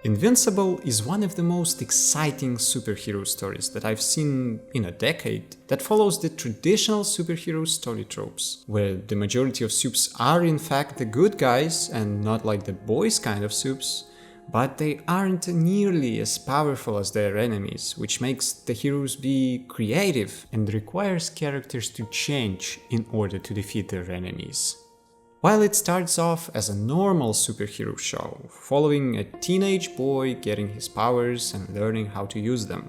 Invincible is one of the most exciting superhero stories that I've seen in a decade that follows the traditional superhero story tropes, where the majority of supes are in fact the good guys and not like the boys kind of supes, but they aren't nearly as powerful as their enemies, which makes the heroes be creative and requires characters to change in order to defeat their enemies. While it starts off as a normal superhero show, following a teenage boy getting his powers and learning how to use them,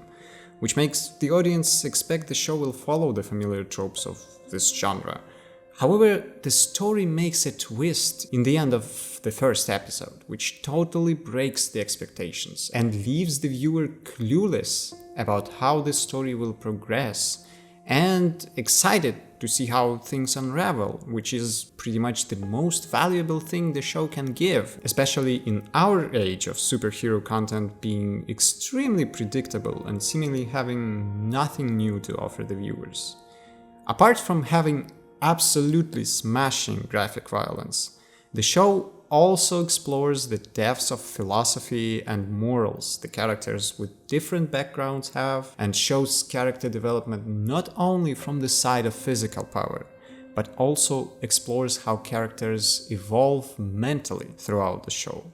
which makes the audience expect the show will follow the familiar tropes of this genre. However, the story makes a twist in the end of the first episode, which totally breaks the expectations and leaves the viewer clueless about how the story will progress and excited to see how things unravel, which is pretty much the most valuable thing the show can give, especially in our age of superhero content being extremely predictable and seemingly having nothing new to offer the viewers. Apart from having absolutely smashing graphic violence, the show also explores the depths of philosophy and morals the characters with different backgrounds have, and shows character development not only from the side of physical power, but also explores how characters evolve mentally throughout the show.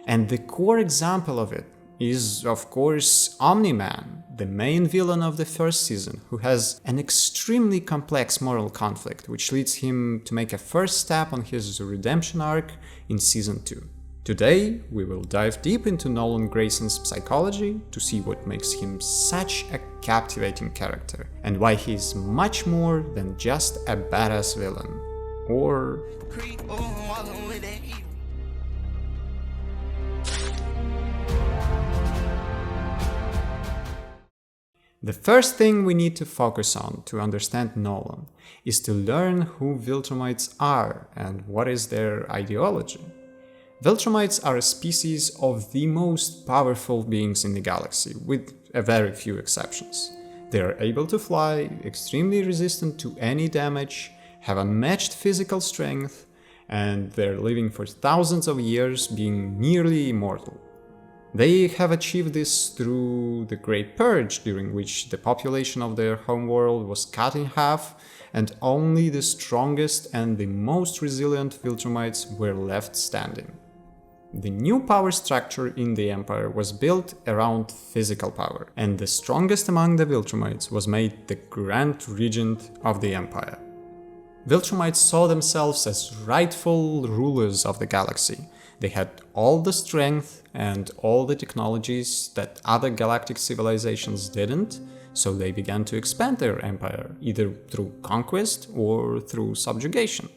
And the core example of it is, of course, Omni-Man, the main villain of the first season, who has an extremely complex moral conflict, which leads him to make a first step on his redemption arc in Season 2. Today, we will dive deep into Nolan Grayson's psychology to see what makes him such a captivating character, and why he's much more than just a badass villain. Or... The first thing we need to focus on to understand Nolan is to learn who Viltrumites are and what is their ideology. Viltrumites are a species of the most powerful beings in the galaxy, with a very few exceptions. They are able to fly, extremely resistant to any damage, have unmatched physical strength, and they're living for thousands of years, being nearly immortal. They have achieved this through the Great Purge, during which the population of their homeworld was cut in half, and only the strongest and the most resilient Viltrumites were left standing. The new power structure in the Empire was built around physical power, and the strongest among the Viltrumites was made the Grand Regent of the Empire. Viltrumites saw themselves as rightful rulers of the galaxy. They had all the strength and all the technologies that other galactic civilizations didn't, so they began to expand their empire, either through conquest or through subjugation.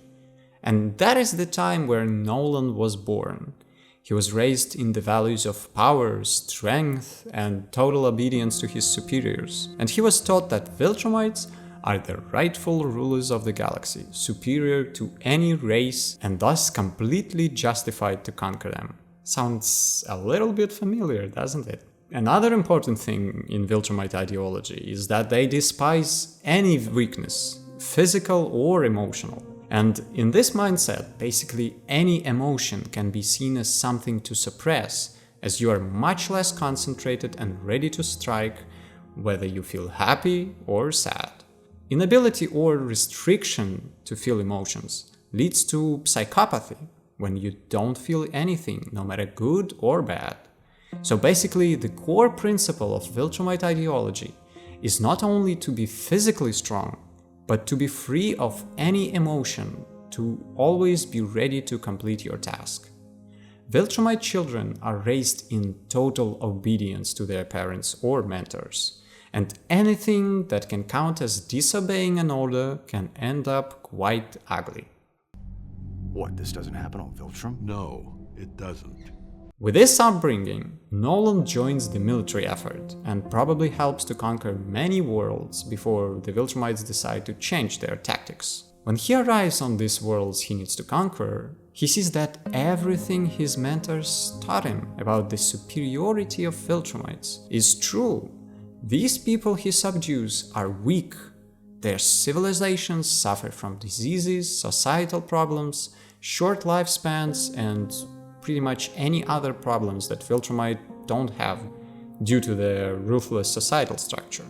And that is the time where Nolan was born. He was raised in the values of power, strength, and total obedience to his superiors, and he was taught that Viltrumites are the rightful rulers of the galaxy, superior to any race and thus completely justified to conquer them. Sounds a little bit familiar, doesn't it? Another important thing in Viltrumite ideology is that they despise any weakness, physical or emotional. And in this mindset, basically any emotion can be seen as something to suppress, as you are much less concentrated and ready to strike, whether you feel happy or sad. Inability or restriction to feel emotions leads to psychopathy, when you don't feel anything, no matter good or bad. So basically, the core principle of Viltrumite ideology is not only to be physically strong, but to be free of any emotion, to always be ready to complete your task. Viltrumite children are raised in total obedience to their parents or mentors, and anything that can count as disobeying an order can end up quite ugly. What, this doesn't happen on Viltrum? No, it doesn't. With this upbringing, Nolan joins the military effort and probably helps to conquer many worlds before the Viltrumites decide to change their tactics. When he arrives on these worlds he needs to conquer, he sees that everything his mentors taught him about the superiority of Viltrumites is true. These people he subdues are weak. Their civilizations suffer from diseases, societal problems, short lifespans, and pretty much any other problems that Viltrumite don't have due to their ruthless societal structure.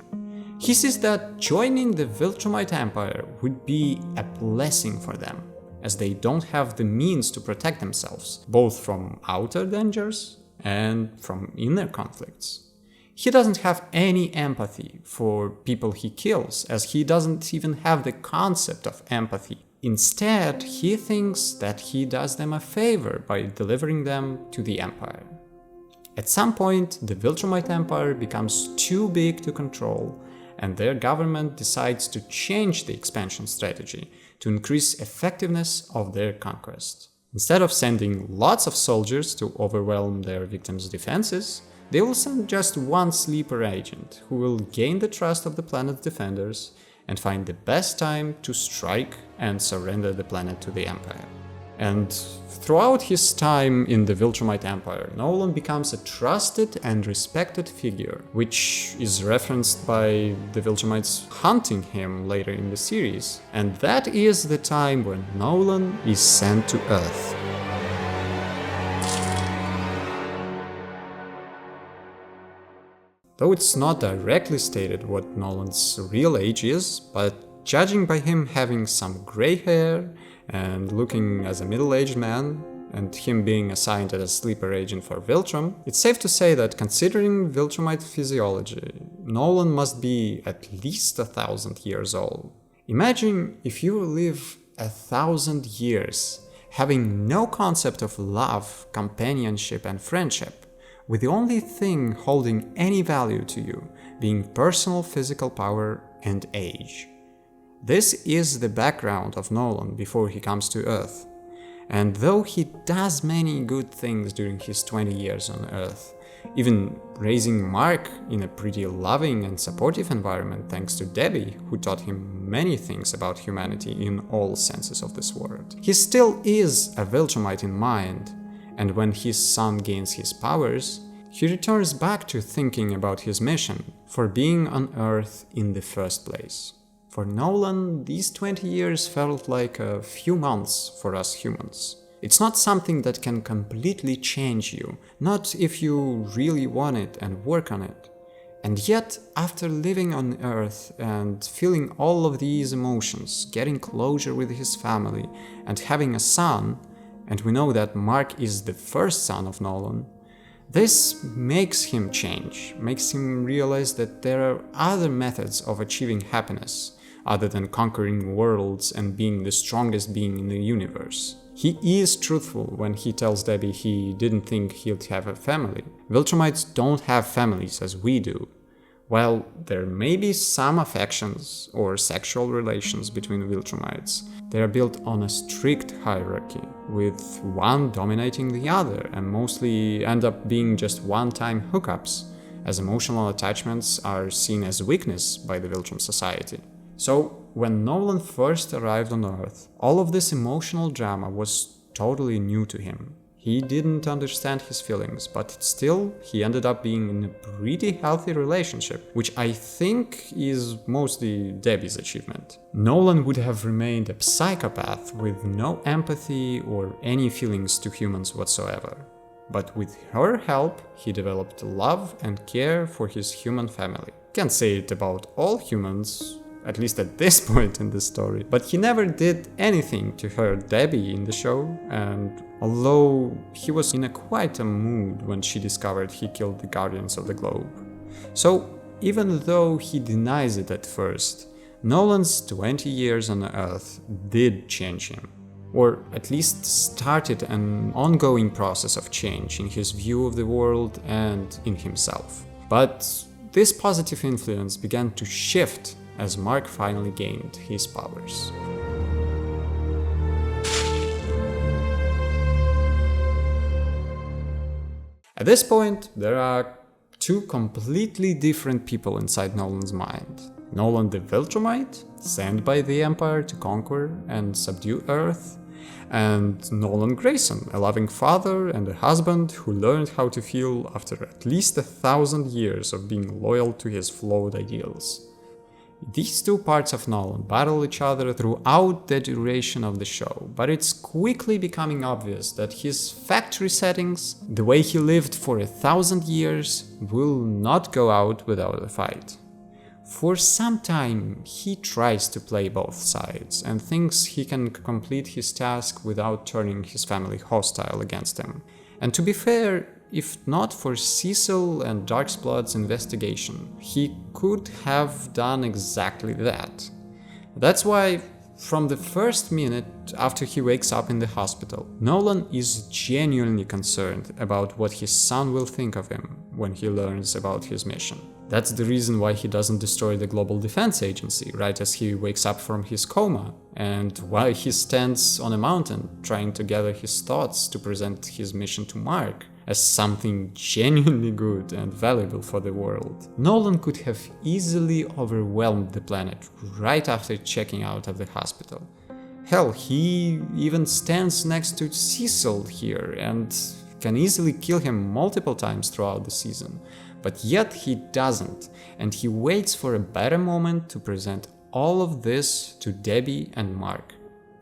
He sees that joining the Viltrumite Empire would be a blessing for them, as they don't have the means to protect themselves, both from outer dangers and from inner conflicts. He doesn't have any empathy for people he kills, as he doesn't even have the concept of empathy. Instead, he thinks that he does them a favor by delivering them to the Empire. At some point, the Viltrumite Empire becomes too big to control, and their government decides to change the expansion strategy to increase effectiveness of their conquest. Instead of sending lots of soldiers to overwhelm their victims' defenses, they will send just one sleeper agent who will gain the trust of the planet's defenders and find the best time to strike and surrender the planet to the Empire. And throughout his time in the Viltrumite Empire, Nolan becomes a trusted and respected figure, which is referenced by the Viltrumites hunting him later in the series. And that is the time when Nolan is sent to Earth. Though it's not directly stated what Nolan's real age is, but judging by him having some grey hair and looking as a middle-aged man, and him being assigned as a sleeper agent for Viltrum, it's safe to say that considering Viltrumite physiology, Nolan must be at least 1,000 years old. Imagine if you live 1,000 years, having no concept of love, companionship and friendship, with the only thing holding any value to you being personal physical power and age. This is the background of Nolan before he comes to Earth. And though he does many good things during his 20 years on Earth, even raising Mark in a pretty loving and supportive environment thanks to Debbie, who taught him many things about humanity in all senses of this word, he still is a Viltrumite in mind. And when his son gains his powers, he returns back to thinking about his mission for being on Earth in the first place. For Nolan, these 20 years felt like a few months for us humans. It's not something that can completely change you, not if you really want it and work on it. And yet, after living on Earth and feeling all of these emotions, getting closure with his family and having a son, and we know that Mark is the first son of Nolan, this makes him change, makes him realize that there are other methods of achieving happiness, other than conquering worlds and being the strongest being in the universe. He is truthful when he tells Debbie he didn't think he'd have a family. Viltrumites don't have families as we do. While there may be some affections or sexual relations between Viltrumites, they are built on a strict hierarchy, with one dominating the other and mostly end up being just one-time hookups, as emotional attachments are seen as weakness by the Viltrum society. So, when Nolan first arrived on Earth, all of this emotional drama was totally new to him. He didn't understand his feelings, but still, he ended up being in a pretty healthy relationship, which I think is mostly Debbie's achievement. Nolan would have remained a psychopath with no empathy or any feelings to humans whatsoever. But with her help, he developed love and care for his human family. Can't say it about all humans, at least at this point in the story, but he never did anything to hurt Debbie in the show, and although he was in quite a mood when she discovered he killed the Guardians of the Globe. So even though he denies it at first, Nolan's 20 years on Earth did change him, or at least started an ongoing process of change in his view of the world and in himself. But this positive influence began to shift as Mark finally gained his powers. At this point, there are two completely different people inside Nolan's mind. Nolan the Viltrumite, sent by the Empire to conquer and subdue Earth, and Nolan Grayson, a loving father and a husband who learned how to feel after at least 1,000 years of being loyal to his flawed ideals. These two parts of Nolan battle each other throughout the duration of the show, but it's quickly becoming obvious that his factory settings, the way he lived for 1,000 years, will not go out without a fight. For some time, he tries to play both sides and thinks he can complete his task without turning his family hostile against him. And to be fair, if not for Cecil and Darksblood's investigation, he could have done exactly that. That's why, from the first minute after he wakes up in the hospital, Nolan is genuinely concerned about what his son will think of him when he learns about his mission. That's the reason why he doesn't destroy the Global Defense Agency right as he wakes up from his coma, and why he stands on a mountain trying to gather his thoughts to present his mission to Mark as something genuinely good and valuable for the world. Nolan could have easily overwhelmed the planet right after checking out of the hospital. Hell, he even stands next to Cecil here and can easily kill him multiple times throughout the season. But yet he doesn't, and he waits for a better moment to present all of this to Debbie and Mark.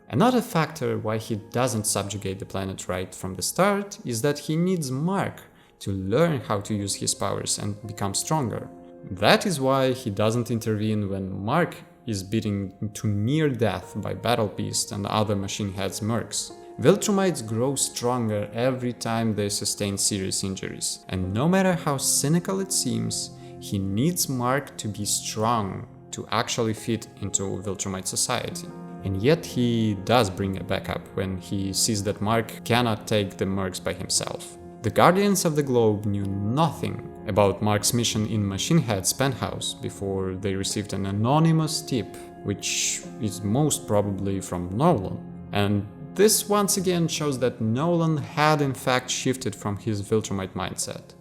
Another factor why he doesn't subjugate the planet right from the start is that he needs Mark to learn how to use his powers and become stronger. That is why he doesn't intervene when Mark is beaten to near death by Battle Beast and other Machine Head's mercs. Viltrumites grow stronger every time they sustain serious injuries, and no matter how cynical it seems, he needs Mark to be strong to actually fit into Viltrumite society. And yet he does bring a backup when he sees that Mark cannot take the mercs by himself. The Guardians of the Globe knew nothing about Mark's mission in Machine Head's penthouse before they received an anonymous tip, which is most probably from Nolan. And this once again shows that Nolan had in fact shifted from his Viltrumite mindset.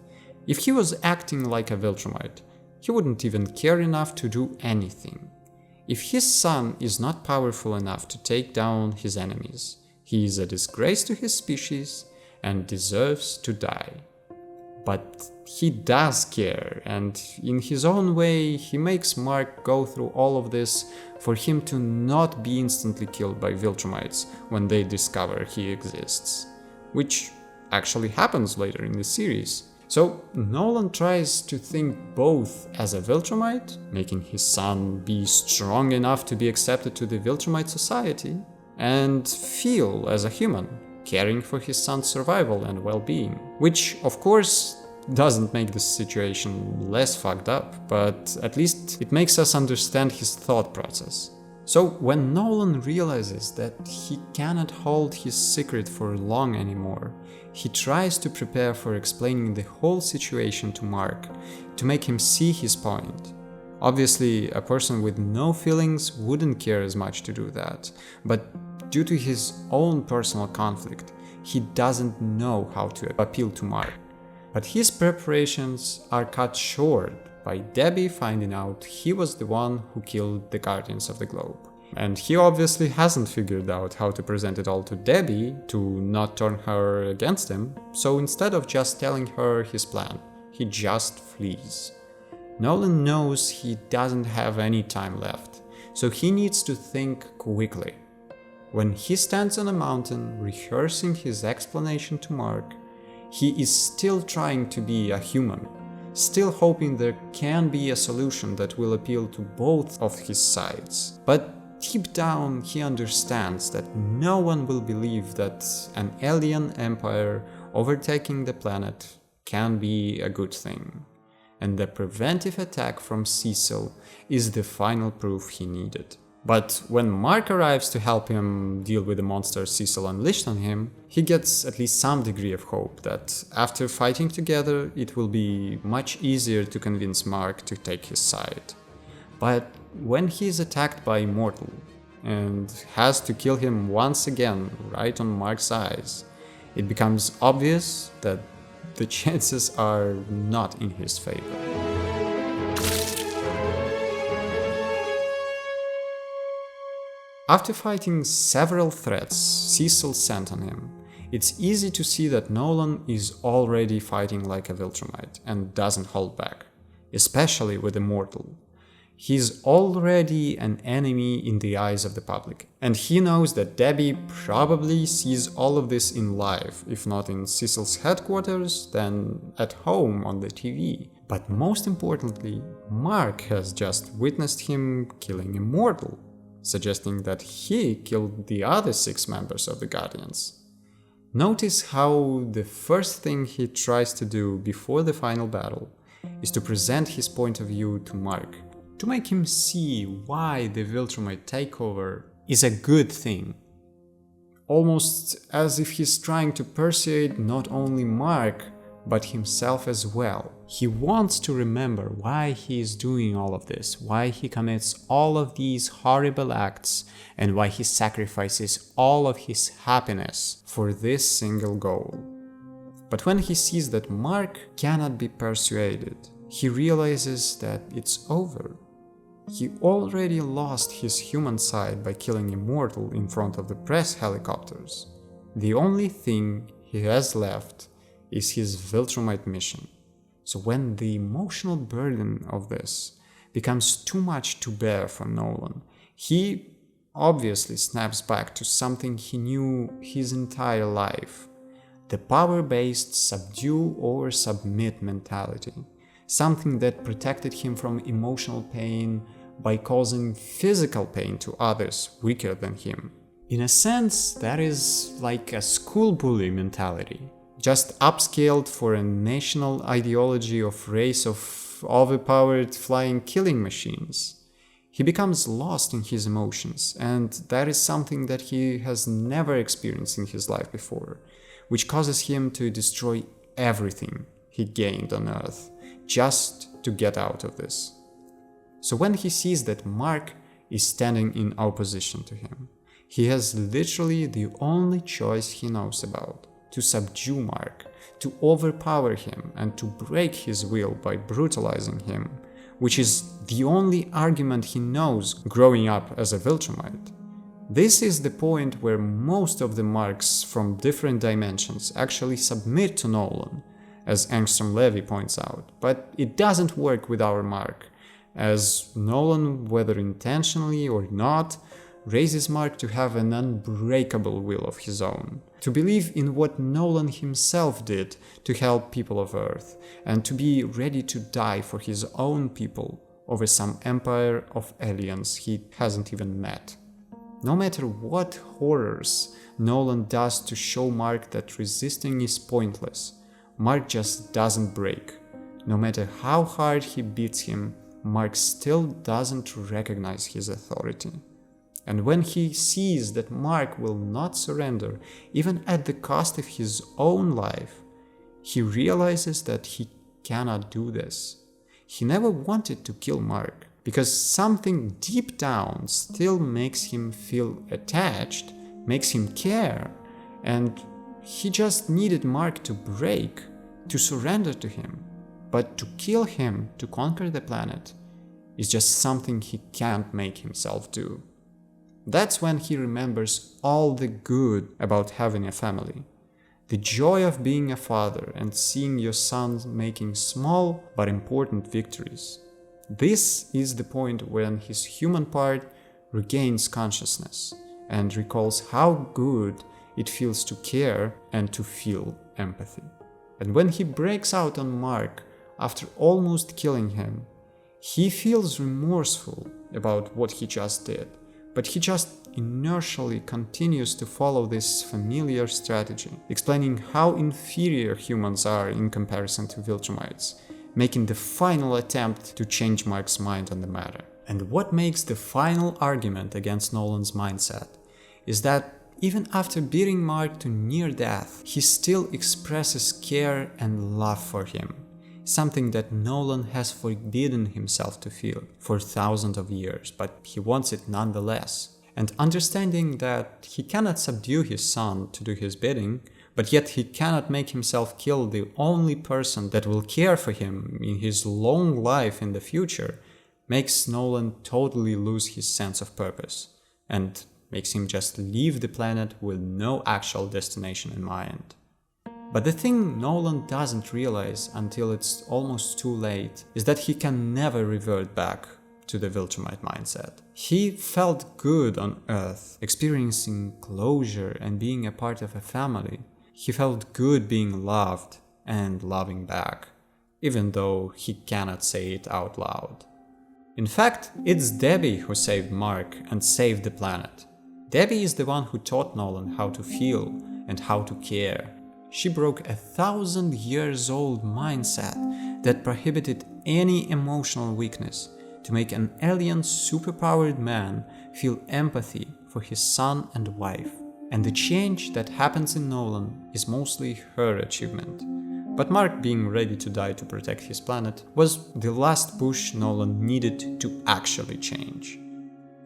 If he was acting like a Viltrumite, he wouldn't even care enough to do anything. If his son is not powerful enough to take down his enemies, he is a disgrace to his species and deserves to die. But he does care, and in his own way he makes Mark go through all of this for him to not be instantly killed by Viltrumites when they discover he exists, which actually happens later in the series. So Nolan tries to think both as a Viltrumite, making his son be strong enough to be accepted to the Viltrumite society, and feel as a human, caring for his son's survival and well-being, which of course doesn't make the situation less fucked up, but at least it makes us understand his thought process. So when Nolan realizes that he cannot hold his secret for long anymore, he tries to prepare for explaining the whole situation to Mark to make him see his point. Obviously, a person with no feelings wouldn't care as much to do that, but due to his own personal conflict, he doesn't know how to appeal to Mark. But his preparations are cut short by Debbie finding out he was the one who killed the Guardians of the Globe. And he obviously hasn't figured out how to present it all to Debbie to not turn her against him, so instead of just telling her his plan, he just flees. Nolan knows he doesn't have any time left, so he needs to think quickly. When he stands on a mountain rehearsing his explanation to Mark, he is still trying to be a human, still hoping there can be a solution that will appeal to both of his sides. But deep down he understands that no one will believe that an alien empire overtaking the planet can be a good thing. And the preventive attack from Cecil is the final proof he needed. But when Mark arrives to help him deal with the monster Cecil unleashed on him, he gets at least some degree of hope that after fighting together it will be much easier to convince Mark to take his side. But when he is attacked by Immortal and has to kill him once again right on Mark's eyes, it becomes obvious that the chances are not in his favor. After fighting several threats Cecil sent on him, it's easy to see that Nolan is already fighting like a Viltrumite and doesn't hold back, especially with Immortal. He's already an enemy in the eyes of the public, and he knows that Debbie probably sees all of this in live, if not in Cecil's headquarters, then at home on the TV. But most importantly, Mark has just witnessed him killing Immortal, suggesting that he killed the other 6 members of the Guardians. Notice how the first thing he tries to do before the final battle is to present his point of view to Mark, to make him see why the Viltrumite takeover is a good thing. Almost as if he's trying to persuade not only Mark, but himself as well. He wants to remember why he is doing all of this, why he commits all of these horrible acts, and why he sacrifices all of his happiness for this single goal. But when he sees that Mark cannot be persuaded, he realizes that it's over. He already lost his human side by killing Immortal in front of the press helicopters. The only thing he has left is his Viltrumite mission. So when the emotional burden of this becomes too much to bear for Nolan, he obviously snaps back to something he knew his entire life: the power-based subdue or submit mentality, something that protected him from emotional pain by causing physical pain to others weaker than him. In a sense, that is like a school bully mentality, just upscaled for a national ideology of race of overpowered flying killing machines. He becomes lost in his emotions, and that is something that he has never experienced in his life before, which causes him to destroy everything he gained on Earth just to get out of this. So when he sees that Mark is standing in opposition to him, he has literally the only choice he knows about: to subdue Mark, to overpower him, and to break his will by brutalizing him, which is the only argument he knows growing up as a Viltrumite. This is the point where most of the Marks from different dimensions actually submit to Nolan, as Angstrom Levy points out, but it doesn't work with our Mark, as Nolan, whether intentionally or not, raises Mark to have an unbreakable will of his own, to believe in what Nolan himself did to help people of Earth, and to be ready to die for his own people over some empire of aliens he hasn't even met. No matter what horrors Nolan does to show Mark that resisting is pointless, Mark just doesn't break. No matter how hard he beats him, Mark still doesn't recognize his authority. And when he sees that Mark will not surrender, even at the cost of his own life, he realizes that he cannot do this. He never wanted to kill Mark, because something deep down still makes him feel attached, makes him care, and he just needed Mark to break, to surrender to him. But to kill him, to conquer the planet, is just something he can't make himself do. That's when he remembers all the good about having a family. The joy of being a father and seeing your sons making small but important victories. This is the point when his human part regains consciousness and recalls how good it feels to care and to feel empathy. And when he breaks out on Mark after almost killing him, he feels remorseful about what he just did, but he just inertially continues to follow this familiar strategy, explaining how inferior humans are in comparison to Viltrumites, making the final attempt to change Mark's mind on the matter. And what makes the final argument against Nolan's mindset is that even after beating Mark to near death, he still expresses care and love for him, something that Nolan has forbidden himself to feel for thousands of years, but he wants it nonetheless. And understanding that he cannot subdue his son to do his bidding, but yet he cannot make himself kill the only person that will care for him in his long life in the future, makes Nolan totally lose his sense of purpose, and makes him just leave the planet with no actual destination in mind. But the thing Nolan doesn't realize until it's almost too late is that he can never revert back to the Viltrumite mindset. He felt good on Earth, experiencing closure and being a part of a family. He felt good being loved and loving back, even though he cannot say it out loud. In fact, it's Debbie who saved Mark and saved the planet. Debbie is the one who taught Nolan how to feel and how to care. She broke a 1,000-years-old mindset that prohibited any emotional weakness to make an alien superpowered man feel empathy for his son and wife. And the change that happens in Nolan is mostly her achievement. But Mark being ready to die to protect his planet was the last push Nolan needed to actually change.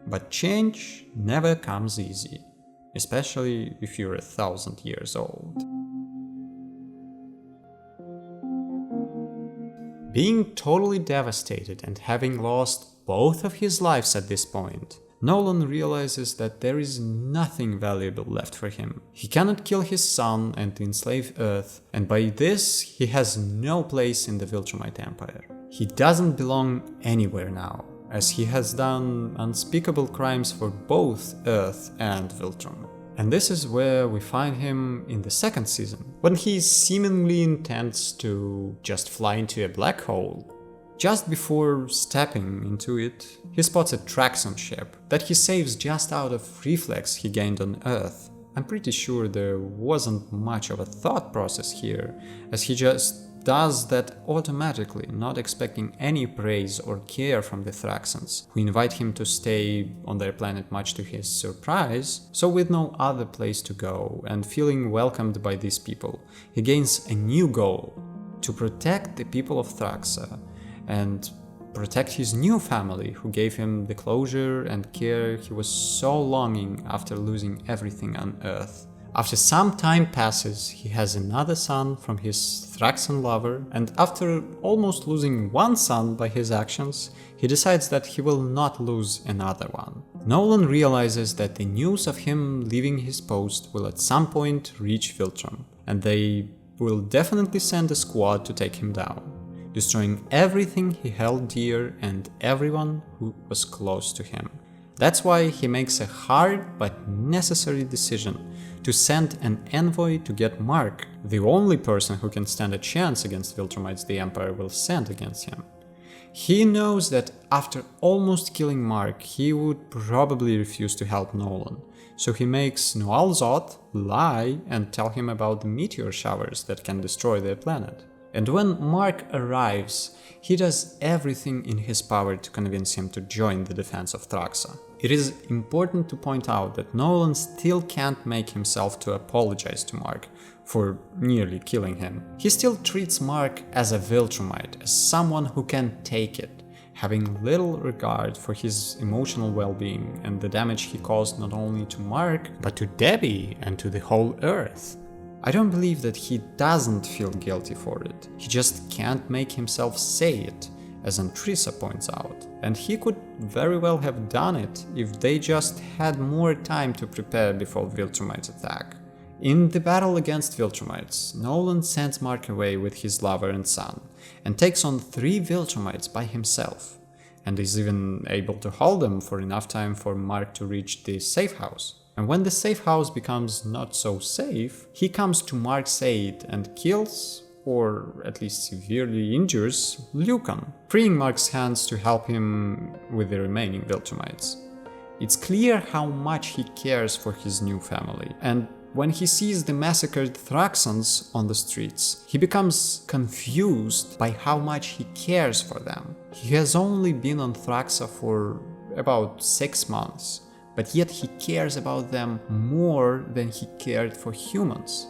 But change never comes easy, especially if you're 1,000 years old. Being totally devastated and having lost both of his lives at this point, Nolan realizes that there is nothing valuable left for him. He cannot kill his son and enslave Earth, and by this he has no place in the Viltrumite Empire. He doesn't belong anywhere now, as he has done unspeakable crimes for both Earth and Viltrum. And this is where we find him in the second season, when he seemingly intends to just fly into a black hole. Just before stepping into it, he spots a Traxxon ship that he saves just out of reflex he gained on Earth. I'm pretty sure there wasn't much of a thought process here, as he just does that automatically, not expecting any praise or care from the Traxxons, who invite him to stay on their planet much to his surprise. So with no other place to go and feeling welcomed by these people, he gains a new goal: to protect the people of Thraxa and protect his new family, who gave him the closure and care he was so longing after losing everything on Earth. After some time passes, he has another son from his Thraxan lover, and after almost losing one son by his actions, he decides that he will not lose another one. Nolan realizes that the news of him leaving his post will at some point reach Viltrum, and they will definitely send a squad to take him down, destroying everything he held dear and everyone who was close to him. That's why he makes a hard but necessary decision to send an envoy to get Mark, the only person who can stand a chance against Viltrumites the Empire will send against him. He knows that after almost killing Mark, he would probably refuse to help Nolan, so he makes Noal Zod lie and tell him about the meteor showers that can destroy their planet. And when Mark arrives, he does everything in his power to convince him to join the defense of Thraxa. It is important to point out that Nolan still can't make himself to apologize to Mark for nearly killing him. He still treats Mark as a Viltrumite, as someone who can take it, having little regard for his emotional well-being and the damage he caused not only to Mark, but to Debbie and to the whole Earth. I don't believe that he doesn't feel guilty for it, he just can't make himself say it, as Antrisa points out, and he could very well have done it if they just had more time to prepare before Viltrumites attack. In the battle against Viltrumites, Nolan sends Mark away with his lover and son, and takes on 3 Viltrumites by himself, and is even able to hold them for enough time for Mark to reach the safe house. And when the safe house becomes not so safe, he comes to Mark's aid and kills, or at least severely injures, Lucan, freeing Mark's hands to help him with the remaining Viltrumites. It's clear how much he cares for his new family, and when he sees the massacred Thraxans on the streets, he becomes confused by how much he cares for them. He has only been on Thraxa for about 6 months, but yet he cares about them more than he cared for humans.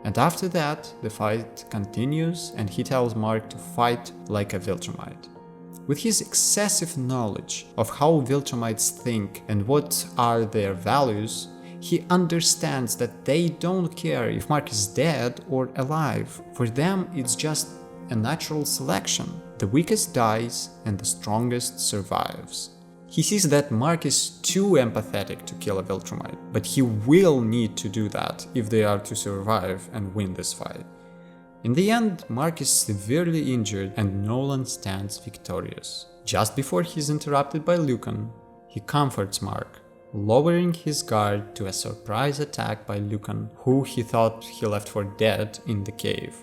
And after that, the fight continues and he tells Mark to fight like a Viltrumite. With his excessive knowledge of how Viltrumites think and what are their values, he understands that they don't care if Mark is dead or alive. For them, it's just a natural selection. The weakest dies and the strongest survives. He sees that Mark is too empathetic to kill a Viltrumite, but he will need to do that if they are to survive and win this fight. In the end, Mark is severely injured and Nolan stands victorious. Just before he's interrupted by Lucan, he comforts Mark, lowering his guard to a surprise attack by Lucan, who he thought he left for dead in the cave.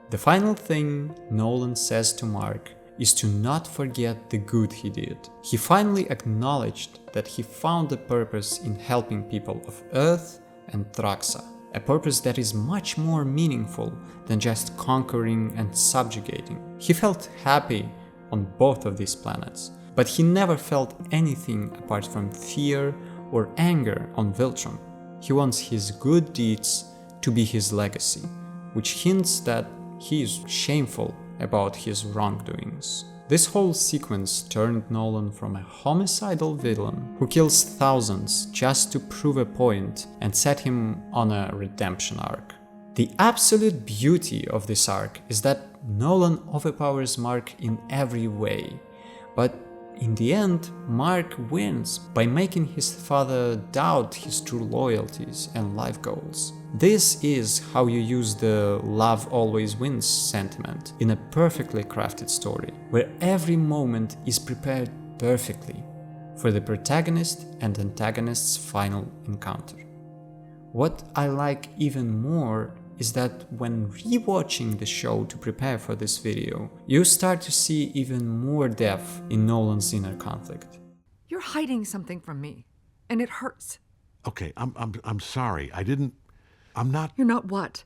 The final thing Nolan says to Mark is to not forget the good he did. He finally acknowledged that he found a purpose in helping people of Earth and Thraxa, a purpose that is much more meaningful than just conquering and subjugating. He felt happy on both of these planets, but he never felt anything apart from fear or anger on Viltrum. He wants his good deeds to be his legacy, which hints that he is shameful about his wrongdoings. This whole sequence turned Nolan from a homicidal villain who kills thousands just to prove a point and set him on a redemption arc. The absolute beauty of this arc is that Nolan overpowers Mark in every way, but in the end, Mark wins by making his father doubt his true loyalties and life goals. This is how you use the love always wins sentiment in a perfectly crafted story, where every moment is prepared perfectly for the protagonist and antagonist's final encounter. What I like even more is that when rewatching the show to prepare for this video, you start to see even more depth in Nolan's inner conflict. You're hiding something from me, and it hurts. Okay, I'm sorry. I'm not... You're not what?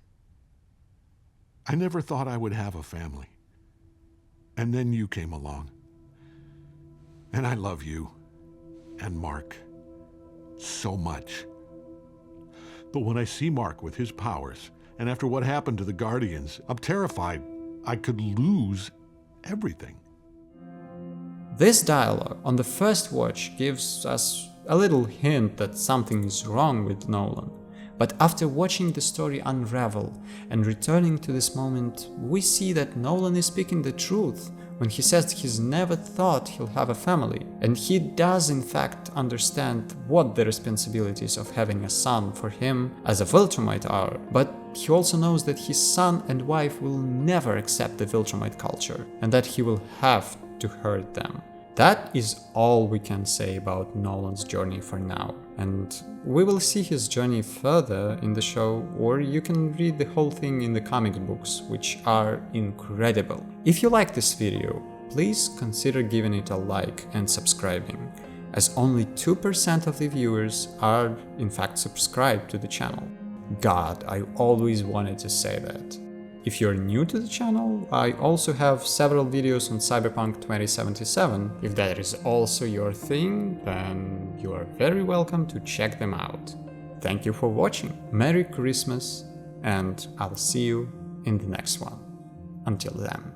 I never thought I would have a family. And then you came along. And I love you and Mark so much. But when I see Mark with his powers, and after what happened to the Guardians, I'm terrified I could lose everything. This dialogue on the first watch gives us a little hint that something is wrong with Nolan. But after watching the story unravel and returning to this moment, we see that Nolan is speaking the truth when he says he's never thought he'll have a family. And he does in fact understand what the responsibilities of having a son for him as a Viltrumite are, but he also knows that his son and wife will never accept the Viltrumite culture, and that he will have to hurt them. That is all we can say about Nolan's journey for now, and we will see his journey further in the show, or you can read the whole thing in the comic books, which are incredible. If you like this video, please consider giving it a like and subscribing, as only 2% of the viewers are in fact subscribed to the channel. God, I always wanted to say that. If you're new to the channel, I also have several videos on Cyberpunk 2077. If that is also your thing, then you are very welcome to check them out. Thank you for watching, Merry Christmas, and I'll see you in the next one. Until then.